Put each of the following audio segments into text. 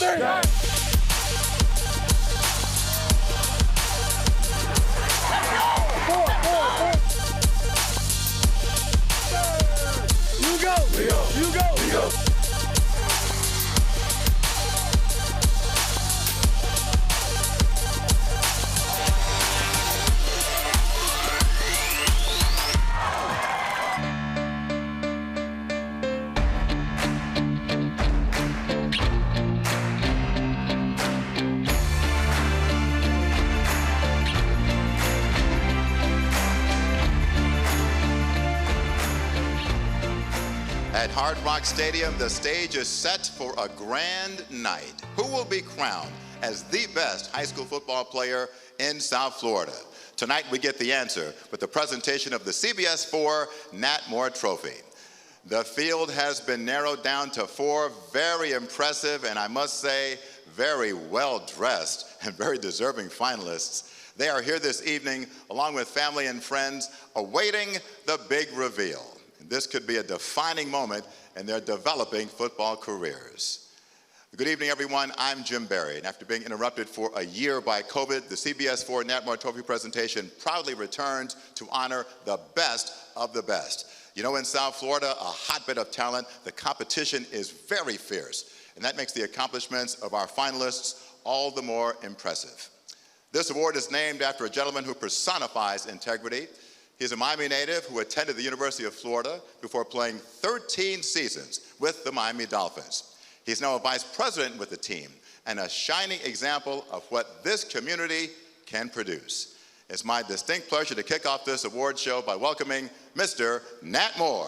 You go. At Hard Rock Stadium, the stage is set for a grand night. Who will be crowned as the best high school football player in South Florida? Tonight we get the answer with the presentation of the CBS4 Nat Moore Trophy. The field has been narrowed down to 4 very impressive and I must say very well dressed and very deserving finalists. They are here this evening along with family and friends awaiting the big reveal. This could be a defining moment in their developing football careers. Good evening, everyone. I'm Jim Barry, and after being interrupted for a year by COVID, the CBS4 Nat Moore Trophy presentation proudly returns to honor the best of the best. You know, in South Florida, a hotbed of talent, the competition is very fierce, and that makes the accomplishments of our finalists all the more impressive. This award is named after a gentleman who personifies integrity. He's a Miami native who attended the University of Florida before playing 13 seasons with the Miami Dolphins. He's now a vice president with the team and a shining example of what this community can produce. It's my distinct pleasure to kick off this award show by welcoming Mr. Nat Moore.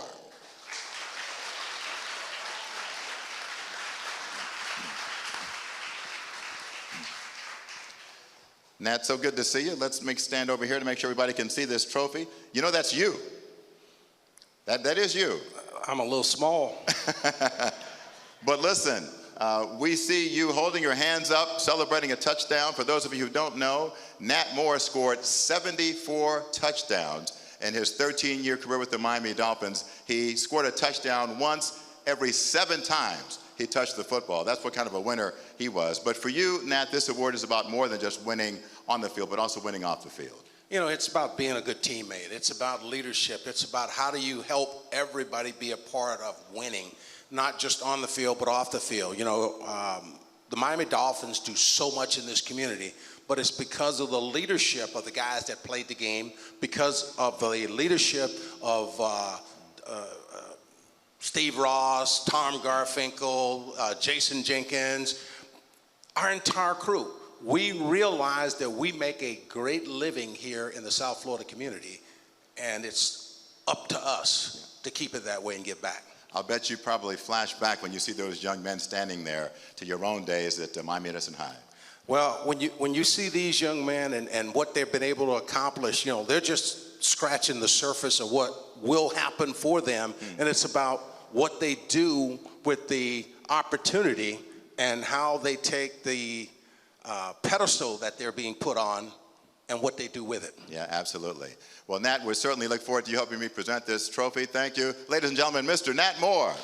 Nat, so good to see you. Let's stand over here to make sure everybody can see this trophy. You know, that's you. That is you. I'm a little small. But listen, we see you holding your hands up, celebrating a touchdown. For those of you who don't know, Nat Moore scored 74 touchdowns in his 13-year career with the Miami Dolphins. He scored a touchdown once every 7 times he touched the football. That's what kind of a winner he was. But for you, Nat, this award is about more than just winning on the field, but also winning off the field. You know, it's about being a good teammate. It's about leadership. It's about how do you help everybody be a part of winning, not just on the field, but off the field. You know, the Miami Dolphins do so much in this community, but it's because of the leadership of the guys that played the game, because of the leadership of Steve Ross, Tom Garfinkel, Jason Jenkins, our entire crew. We realize that we make a great living here in the South Florida community, and it's up to us to keep it that way and give back. I'll bet you probably flash back when you see those young men standing there to your own days at Miami Edison High. Well, when you see these young men and what they've been able to accomplish, you know, they're just scratching the surface of what will happen for them, and it's about what they do with the opportunity and how they take the pedestal that they're being put on and what they do with it. Yeah, absolutely. Well, Nat, we certainly look forward to you helping me present this trophy. Thank you. Ladies and gentlemen, Mr. Nat Moore.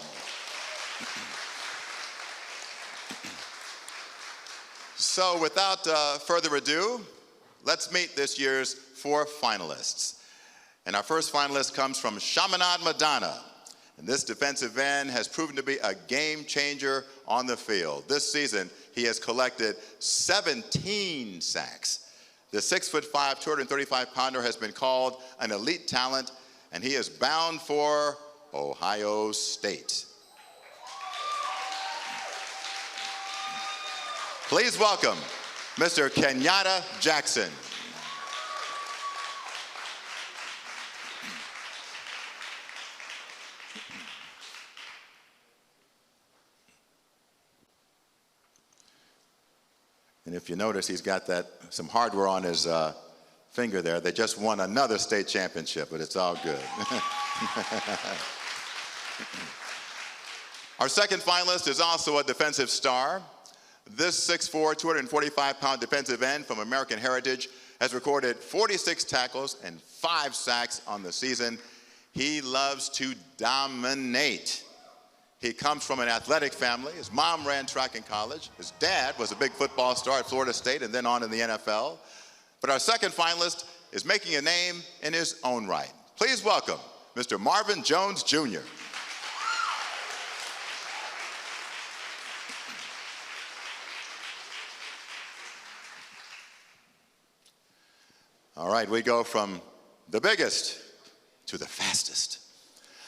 So without further ado, let's meet this year's 4 finalists. And our first finalist comes from Chaminade, Madonna. And this defensive end has proven to be a game changer on the field. This season, he has collected 17 sacks. The 6'5", 235-pounder has been called an elite talent, and he is bound for Ohio State. Please welcome Mr. Kenyatta Jackson. And if you notice, he's got some hardware on his finger there. They just won another state championship, but it's all good. Our second finalist is also a defensive star. This 6'4", 245-pound defensive end from American Heritage has recorded 46 tackles and 5 sacks on the season. He loves to dominate. He comes from an athletic family. His mom ran track in college. His dad was a big football star at Florida State and then on in the NFL. But our second finalist is making a name in his own right. Please welcome Mr. Marvin Jones, Jr. All right, we go from the biggest to the fastest.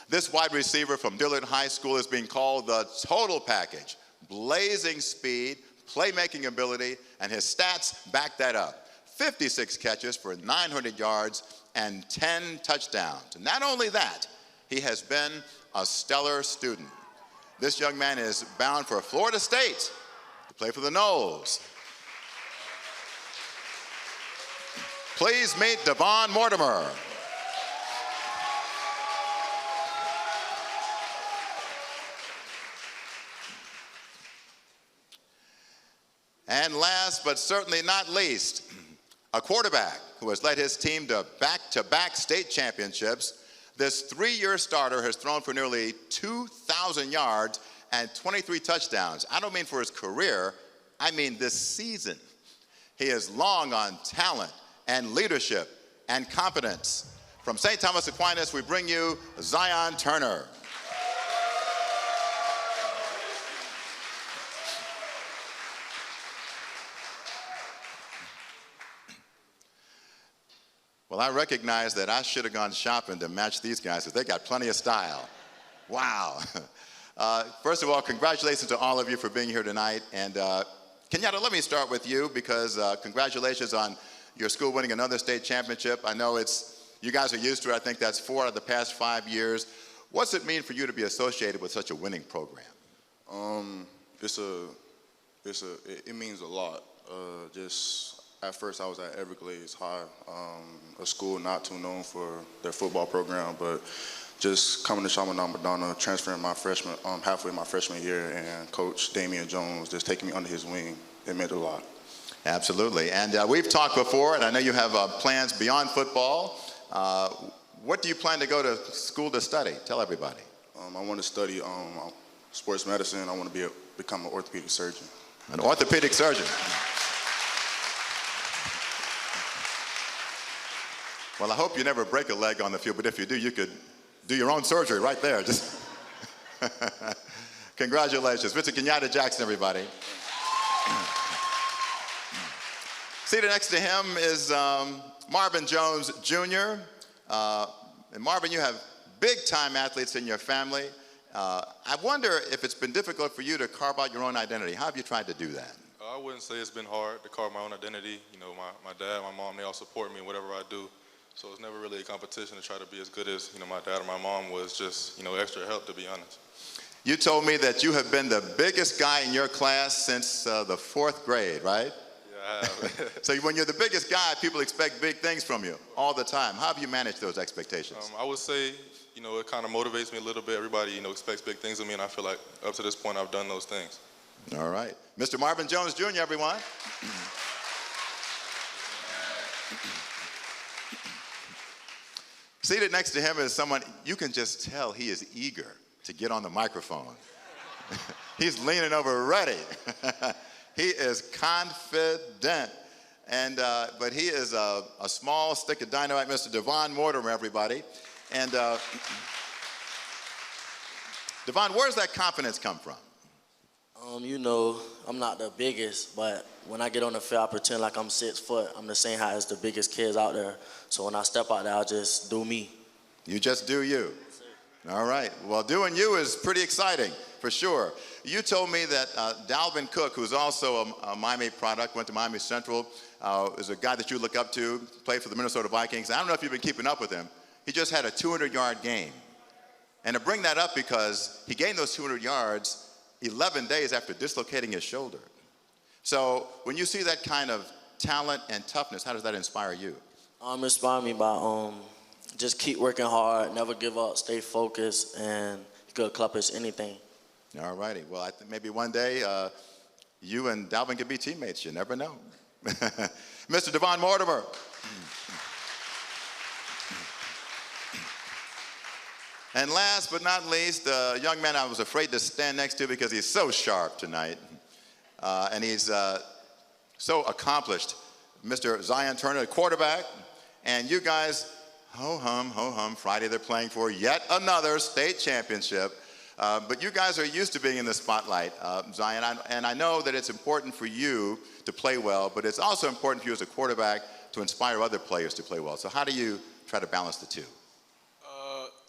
This wide receiver from Dillard High School is being called the total package. Blazing speed, playmaking ability, and his stats back that up. 56 catches for 900 yards and 10 touchdowns. And not only that, he has been a stellar student. This young man is bound for Florida State to play for the Noles. Please meet Devon Mortimer. And last but certainly not least, a quarterback who has led his team to back-to-back state championships. This three-year starter has thrown for nearly 2,000 yards and 23 touchdowns. I don't mean for his career, I mean this season. He is long on talent and leadership and competence. From St. Thomas Aquinas, we bring you Zion Turner. Well, I recognize that I should have gone shopping to match these guys because they got plenty of style. Wow. First of all, congratulations to all of you for being here tonight. And Kenyatta, let me start with you because congratulations on your school winning another state championship. I know you guys are used to it. I think that's 4 out of the past 5 years. What's it mean for you to be associated with such a winning program? It means a lot. Just at first I was at Everglades High, a school not too known for their football program, but just coming to Chaminade Madonna, transferring my halfway my freshman year, and Coach Damian Jones just taking me under his wing, it meant a lot. Absolutely. And we've talked before, and I know you have plans beyond football. What do you plan to go to school to study? Tell everybody. I want to study sports medicine. I want to become an orthopedic surgeon. An orthopedic surgeon. Well, I hope you never break a leg on the field, but if you do, you could do your own surgery right there. Just congratulations. Mr. Kenyatta Jackson, everybody. Seated next to him is Marvin Jones, Jr. And Marvin, you have big-time athletes in your family. I wonder if it's been difficult for you to carve out your own identity. How have you tried to do that? I wouldn't say it's been hard to carve my own identity. You know, my dad, my mom, they all support me in whatever I do. So it's never really a competition to try to be as good as, my dad or my mom was, just, extra help, to be honest. You told me that you have been the biggest guy in your class since the 4th grade, right? Yeah, I have. So when you're the biggest guy, people expect big things from you all the time. How have you managed those expectations? I would say, it kind of motivates me a little bit. Everybody, expects big things of me, and I feel like up to this point I've done those things. All right. Mr. Marvin Jones, Jr., everyone. Seated next to him is someone, you can just tell he is eager to get on the microphone. He's leaning over ready. He is confident. But he is a small stick of dynamite, Mr. Devon Mortimer, everybody. And Devon, where does that confidence come from? I'm not the biggest, but when I get on the field, I pretend like I'm 6 foot. I'm the same height as the biggest kids out there. So when I step out there, I'll just do me. You just do you. Yes, sir. All right. Well, doing you is pretty exciting, for sure. You told me that Dalvin Cook, who's also a Miami product, went to Miami Central, is a guy that you look up to, played for the Minnesota Vikings. I don't know if you've been keeping up with him. He just had a 200-yard game. And to bring that up because he gained those 200 yards 11 days after dislocating his shoulder. So when you see that kind of talent and toughness, how does that inspire you? Inspire me by just keep working hard, never give up, stay focused, and you could accomplish anything. All righty. Well, I think maybe one day you and Dalvin could be teammates. You never know. Mr. Devon Mortimer. And last but not least, a young man I was afraid to stand next to because he's so sharp tonight. And he's so accomplished. Mr. Zion Turner, quarterback. And you guys, ho-hum, Friday they're playing for yet another state championship. But you guys are used to being in the spotlight, Zion. And I know that it's important for you to play well, but it's also important for you as a quarterback to inspire other players to play well. So how do you try to balance the two?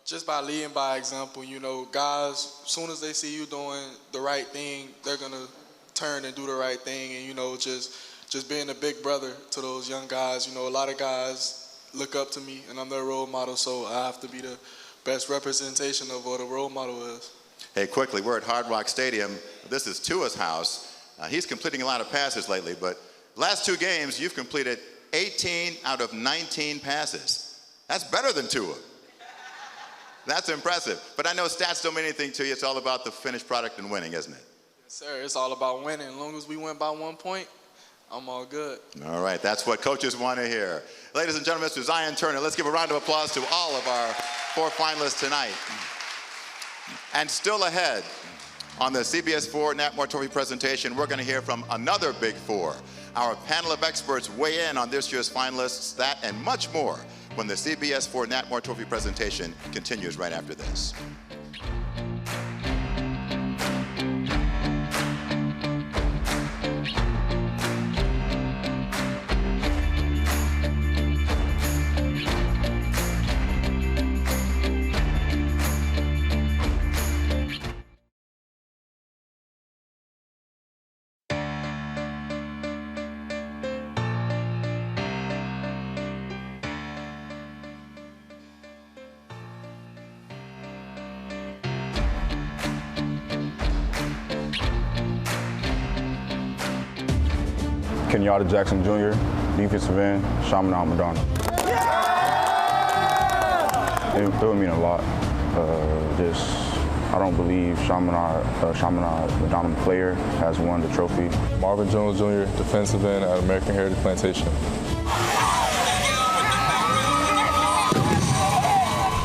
Just by leading by example. You know, guys, as soon as they see you doing the right thing, they're going to turn and do the right thing. And, you know, just being a big brother to those young guys. You know, a lot of guys look up to me, and I'm their role model, so I have to be the best representation of what a role model is. Hey, quickly, we're at Hard Rock Stadium. This is Tua's house. He's completing a lot of passes lately, but last 2 games, you've completed 18 out of 19 passes. That's better than Tua. That's impressive. But I know stats don't mean anything to you. It's all about the finished product and winning, isn't it? Yes, sir. It's all about winning. As long as we win by 1 point, I'm all good. All right, that's what coaches want to hear. Ladies and gentlemen, Mr. Zion Turner, let's give a round of applause to all of our 4 finalists tonight. And still ahead on the CBS4 Nat Moore Trophy presentation, we're going to hear from another Big Four. Our panel of experts weigh in on this year's finalists, that and much more when the CBS4 Nat Moore Trophy presentation continues right after this. Kenyatta Jackson Jr., defensive end, Shamanah Madonna. It would mean a lot. I don't believe Shamanah Madonna player has won the trophy. Marvin Jones Jr., defensive end at American Heritage Plantation.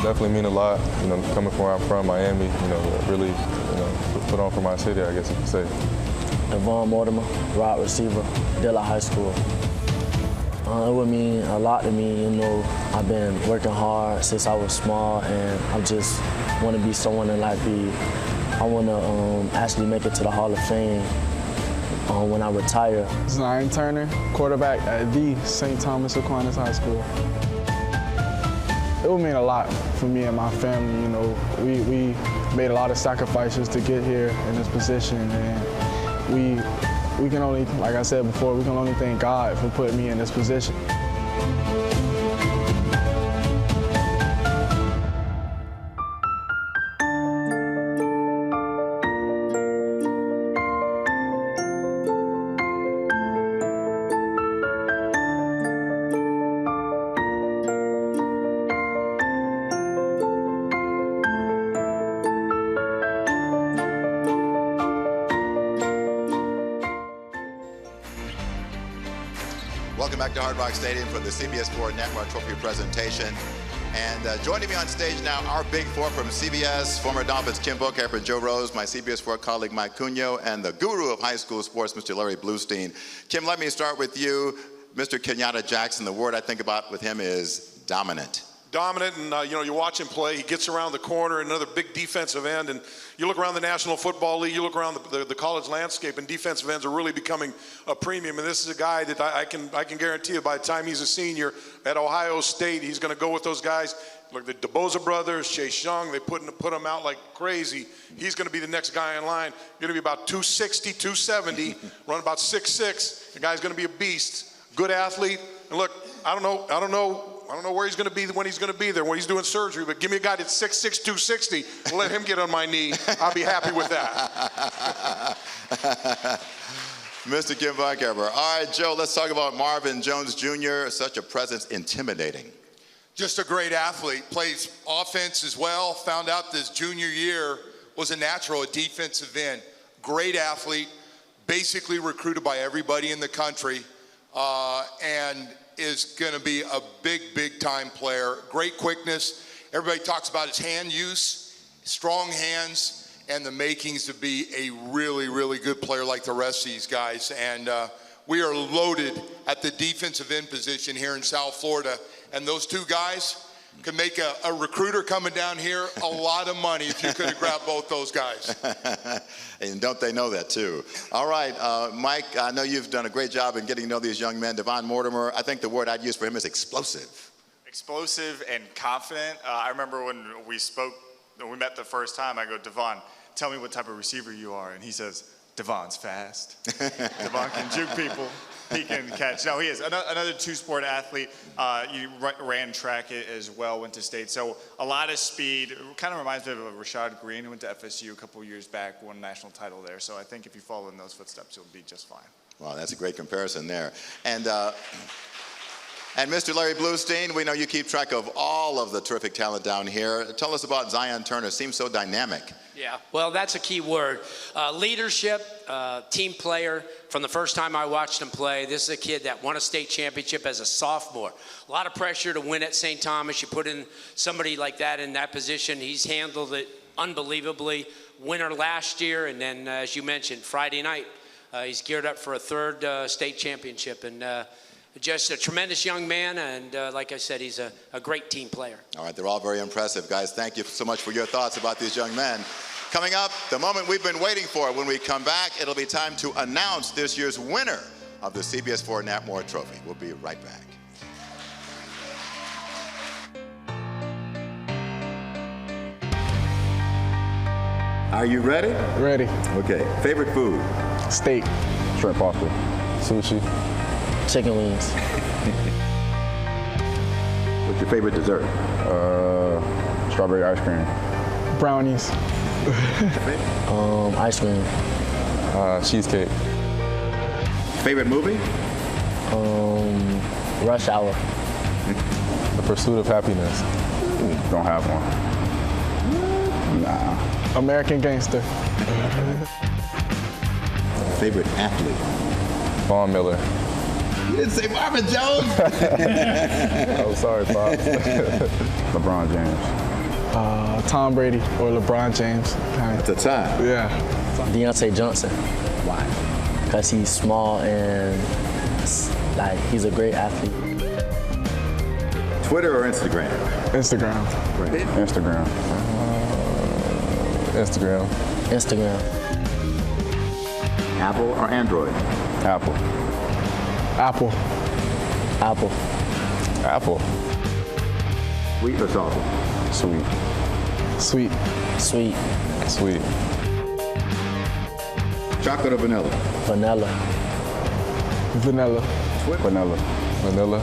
Definitely mean a lot, you know, coming from where I'm from, Miami, you know, really, you know, put on for my city, I guess you could say. Devon Mortimer, wide receiver, Dillard High School. It would mean a lot to me, you know. I've been working hard since I was small, and I just want to be someone and I want to actually make it to the Hall of Fame when I retire. Zion Turner, quarterback at the St. Thomas Aquinas High School. It would mean a lot for me and my family, you know. We made a lot of sacrifices to get here in this position, and we can only, like I said before, we can only thank God for putting me in this position. Welcome back to Hard Rock Stadium for the CBS4 Nat Moore Trophy presentation. And joining me on stage now, our Big Four from CBS, former Dolphins Kim Boettger and Joe Rose, my CBS4 colleague Mike Cunio, and the guru of high school sports, Mr. Larry Bluestein. Kim, let me start with you. Mr. Kenyatta Jackson, the word I think about with him is dominant. Dominant, and you know, you watch him play, he gets around the corner, another big defensive end, and you look around the National Football League, you look around the college landscape, and defensive ends are really becoming a premium. And this is a guy that I can guarantee you, by the time he's a senior at Ohio State, he's going to go with those guys. Look, the DeBoza brothers, Chase Young, they put him out like crazy. He's going to be the next guy in line. Going to be about 260, 270, run about 6'6". The guy's going to be a beast, good athlete. And look, I don't know where he's going to be when he's going to be there, when he's doing surgery, but give me a guy that's 6'6", 260, and let him get on my knee. I'll be happy with that. Mr. Kim Boettger. All right, Joe, let's talk about Marvin Jones Jr., such a presence, intimidating. Just a great athlete, plays offense as well. Found out this junior year was a natural at defensive end. Great athlete, basically recruited by everybody in the country, and is going to be a big time player. Great quickness, Everybody talks about his hand use, strong hands, and the makings to be a really, really good player like the rest of these guys. And we are loaded at the defensive end position here in South Florida. And those two guys could make a recruiter coming down here a lot of money if you could have grabbed both those guys. And don't they know that too? All right, Mike, I know you've done a great job in getting to know these young men. Devon Mortimer, I think the word I'd use for him is explosive. Explosive and confident. I remember when we met the first time, I go, Devon, tell me what type of receiver you are. And he says, Devon's fast. Devon can juke people. He can catch. No, he is. Another two-sport athlete. You ran track as well, went to state. So a lot of speed. It kind of reminds me of Rashad Green, who went to FSU a couple years back, won a national title there. So I think if you follow in those footsteps, you'll be just fine. Wow, that's a great comparison there. And Mr. Larry Bluestein, we know you keep track of all of the terrific talent down here. Tell us about Zion Turner. Seems so dynamic. Yeah, well, that's a key word. Leadership, team player. From the first time I watched him play, this is a kid that won a state championship as a sophomore. A lot of pressure to win at St. Thomas. You put in somebody like that in that position. He's handled it unbelievably. Winner last year, and then, as you mentioned, Friday night, he's geared up for a third state championship. And just a tremendous young man, and like I said, he's a great team player. All right, they're all very impressive. Guys, thank you so much for your thoughts about these young men. Coming up, the moment we've been waiting for. When we come back, it'll be time to announce this year's winner of the CBS4 Nat Moore Trophy. We'll be right back. Are you ready? Ready. Okay, favorite food? Steak. Shrimp pasta. Sushi. Chicken wings. What's your favorite dessert? Strawberry ice cream. Brownies. Ice cream. Cheesecake. Favorite movie? Rush Hour. The Pursuit of Happiness. Don't have one. Nah. American Gangster. Favorite athlete? Vaughn Miller. You didn't say Marvin Jones. Oh, sorry, Pops. LeBron James. Tom Brady or LeBron James. At the time? Yeah. Deontay Johnson. Why? Because he's small and like he's a great athlete. Twitter or Instagram? Instagram. Right. Instagram. Instagram. Instagram. Apple or Android? Apple. Apple. Apple. Apple. Sweet or salty? Sweet. Sweet. Sweet. Sweet. Chocolate or vanilla? Vanilla. Vanilla. Vanilla. Vanilla.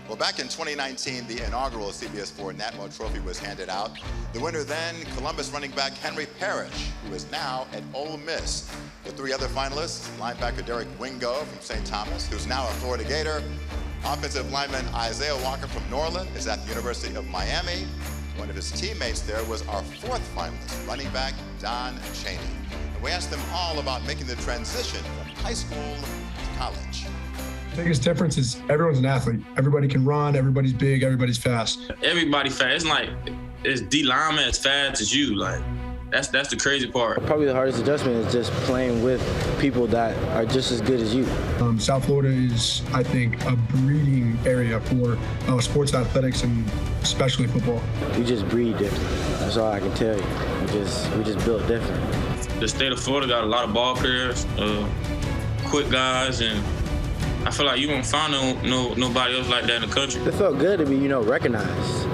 Well, back in 2019, the inaugural CBS4 Nat Moore Trophy was handed out. The winner then, Columbus running back Henry Parrish, who is now at Ole Miss. The three other finalists, linebacker Derek Wingo from St. Thomas, who's now a Florida Gator. Offensive lineman Isaiah Walker from Norland is at the University of Miami. One of his teammates there was our fourth finalist, running back Don Chaney. And we asked them all about making the transition from high school to college. The biggest difference is everyone's an athlete. Everybody can run, everybody's big, everybody's fast. Everybody fast. It's like, it's D lineman as fast as you. Like, that's the crazy part. Probably the hardest adjustment is just playing with people that are just as good as you. South Florida is, I think, a breeding area for sports athletics and especially football. We just breed different. That's all I can tell you. We just built different. The state of Florida got a lot of ball players, quick guys, and I feel like you won't find nobody else like that in the country. It felt good to be, recognized.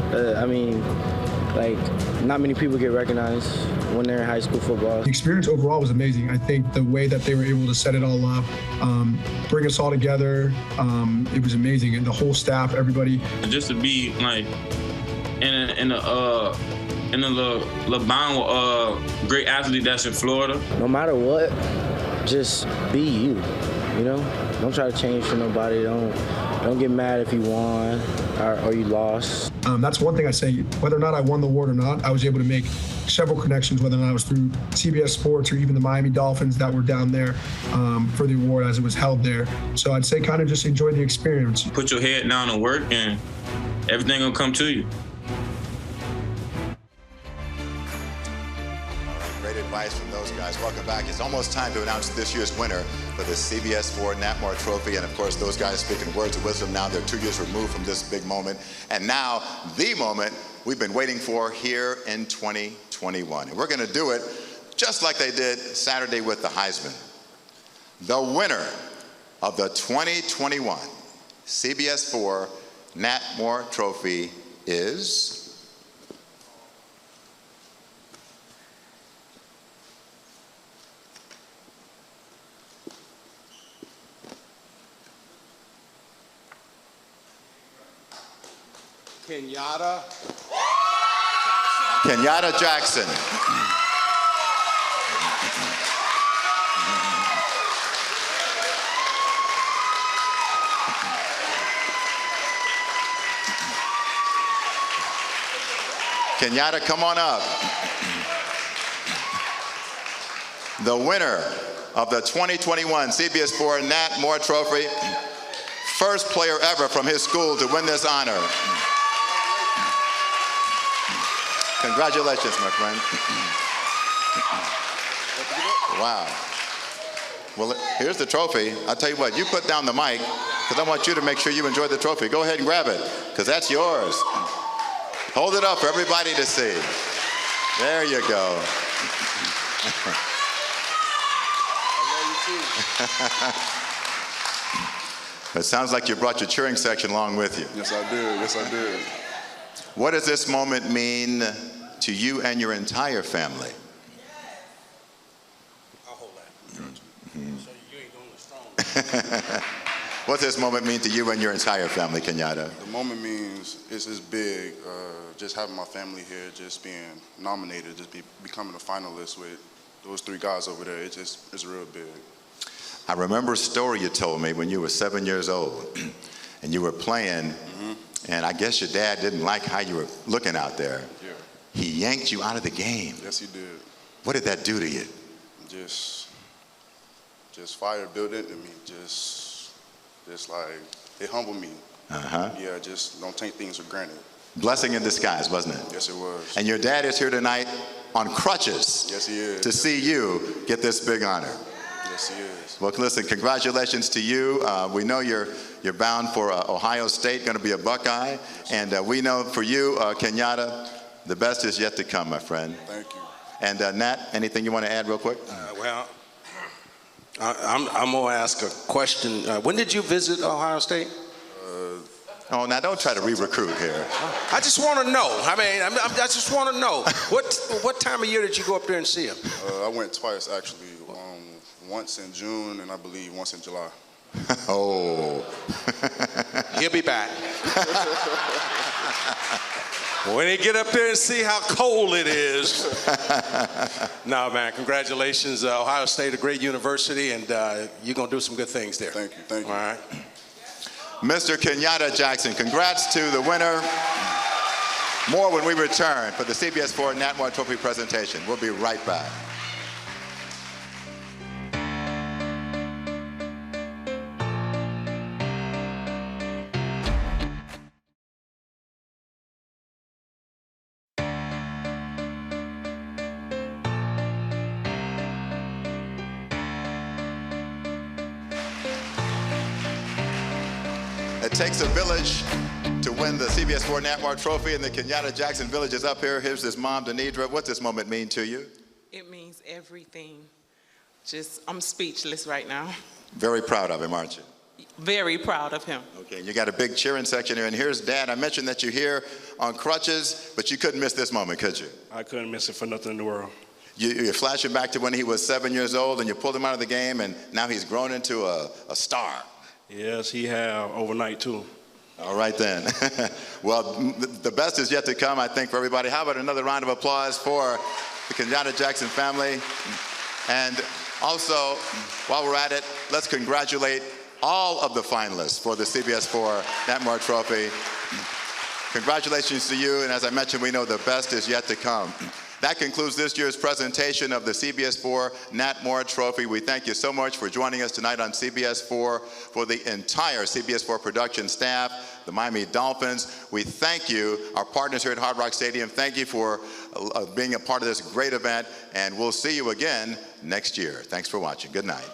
Like, not many people get recognized when they're in high school football. The experience overall was amazing. I think the way that they were able to set it all up, bring us all together, it was amazing. And the whole staff, everybody. Just to be like in a in a little bond with great athlete that's in Florida. No matter what, just be you, you know? Don't try to change for nobody. Don't get mad if you won or you lost. That's one thing I say, whether or not I won the award or not, I was able to make several connections, whether or not it was through CBS Sports or even the Miami Dolphins that were down there for the award as it was held there. So I'd say kind of just enjoy the experience. Put your head down and work, and everything will come to you. Great advice from those guys. Welcome back. It's almost time to announce this year's winner for the CBS4 Nat Moore Trophy. And of course, those guys speaking words of wisdom now. They're 2 years removed from this big moment. And now, the moment we've been waiting for here in 2021. And we're going to do it just like they did Saturday with the Heisman. The winner of the 2021 CBS4 Nat Moore Trophy is... Kenyatta Jackson. Kenyatta, come on up. The winner of the 2021 CBS4 Nat Moore Trophy, first player ever from his school to win this honor. Congratulations, my friend. Wow. Well, here's the trophy. I'll tell you what, you put down the mic, because I want you to make sure you enjoy the trophy. Go ahead and grab it, because that's yours. Hold it up for everybody to see. There you go. It sounds like you brought your cheering section along with you. Yes, I did. Yes, I did. What does this moment mean to you and your entire family? I'll hold that. So you ain't doing the strong. What does this moment mean to you and your entire family, Kenyatta? The moment means it's big. Just having my family here, just being nominated, just becoming a finalist with those three guys over there, it's real big. I remember a story you told me when you were 7 years old and you were playing, and I guess your dad didn't like how you were looking out there. Yeah. He yanked you out of the game. Yes, he did. What did that do to you? Just fire built into me. Just like, it humbled me. Yeah, just don't take things for granted. Blessing in disguise, wasn't it? Yes, it was. And your dad is here tonight on crutches. Yes, he is. To see you get this big honor. Yes, he is. Well, listen, congratulations to you. We know you're bound for Ohio State, going to be a Buckeye. And we know for you, Kenyatta, the best is yet to come, my friend. Thank you. And Nat, anything you want to add real quick? Well, I'm going to ask a question. When did you visit Ohio State? Oh, now don't try to re-recruit here. I just want to know. I mean, I just want to know. What time of year did you go up there and see him? I went twice, actually. Once in June and I believe once in July. Oh. He'll be back. When they get up there and see how cold it is. No, man, congratulations. Ohio State, a great university, and you're going to do some good things there. Thank you, thank you. All right. Mr. Kenyatta Jackson, congrats to the winner. More when we return for the CBS4 Nat Moore Trophy presentation. We'll be right back. It takes a village to win the CBS4 Nat Moore Trophy, and the Kenyatta Jackson Village is up here. Here's his mom, Denidra. What's this moment mean to you? It means everything. I'm speechless right now. Very proud of him, aren't you? Very proud of him. Okay, you got a big cheering section here, and here's Dad. I mentioned that you're here on crutches, but you couldn't miss this moment, could you? I couldn't miss it for nothing in the world. You're flashing back to when he was 7 years old, and you pulled him out of the game, and now he's grown into a star. Yes, he have overnight too. All right then. Well, the best is yet to come, I think, for everybody. How about another round of applause for the Kenyatta Jackson family? And also, while we're at it, let's congratulate all of the finalists for the CBS4 Nat Moore Trophy. Congratulations to you, and as I mentioned, we know the best is yet to come. That concludes this year's presentation of the CBS4 Nat Moore Trophy. We thank you so much for joining us tonight on CBS4. For the entire CBS4 production staff, the Miami Dolphins, we thank you. Our partners here at Hard Rock Stadium, thank you for being a part of this great event, and we'll see you again next year. Thanks for watching. Good night.